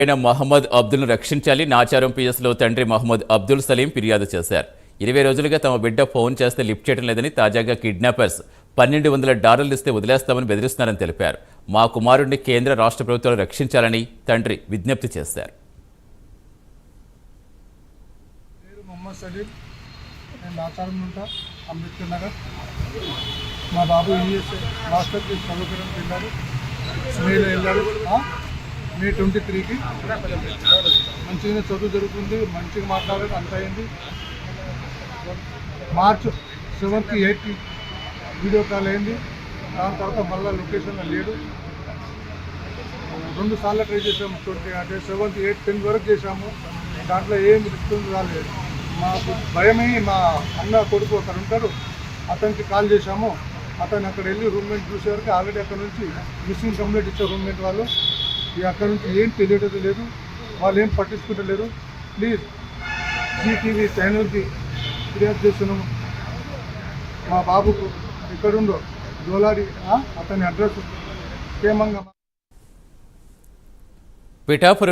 అయిన మహమ్మద్ అబ్దుల్ను రక్షించాలి. నాచారం పిఎస్లో తండ్రి మహమ్మద్ అబ్దుల్ సలీం ఫిర్యాదు చేశారు. 20 రోజులుగా తమ బిడ్డ ఫోన్ చేస్తే లిఫ్ట్ చేయడం లేదని, తాజాగా కిడ్నాపర్స్ $1200 ఇస్తే వదిలేస్తామని బెదిరిస్తున్నారని తెలిపారు. మా కుమారుడిని కేంద్ర రాష్ట్ర ప్రభుత్వాలు రక్షించాలని తండ్రి విజ్ఞప్తి చేశారు. మొహమ్మద్ సలీం, నేను నాచారం ఉంటా, అంబేద్కర్ నగర్. మా బాబు మాస్టర్కి చదువుకోవడానికి వెళ్ళారు. మేలో వెళ్ళారు. మే 23కి మంచిగా చదువు జరుగుతుంది, మంచిగా మాట్లాడారు, అంత అయింది. మార్చ్ 7కి 8కి వీడియో కాల్ అయింది. దాని తర్వాత మళ్ళీ లొకేషన్లో లేడు. 2 సార్లు ట్రై చేసాము. 20 అంటే 7, 8, 10 వరకు చేసాము. దాంట్లో ఏం రిస్పాన్స్ రాలేదు. మాకు భయమై మా అన్న కొడుకు అక్కడ ఉంటారు, అతనికి కాల్ చేశాము. అతను అక్కడ వెళ్ళి రూమ్మేట్ చూసేవరకు ఆల్రెడీ అక్కడ నుంచి మిస్సింగ్ కంప్లైంట్ ఇచ్చారు రూమ్మేట్ వాళ్ళు. అక్కడ నుంచి ఏం తెలియటం లేదు, వాళ్ళు ఏం పట్టించుకుంటలేరు. ప్లీజ్ జీటీవీ ఛానల్కి ఫిర్యాదు చేస్తున్నాము. మా బాబుకు ఎక్కడుండో జోలాడి అతని అడ్రస్ క్షేమంగా పిఠాపురం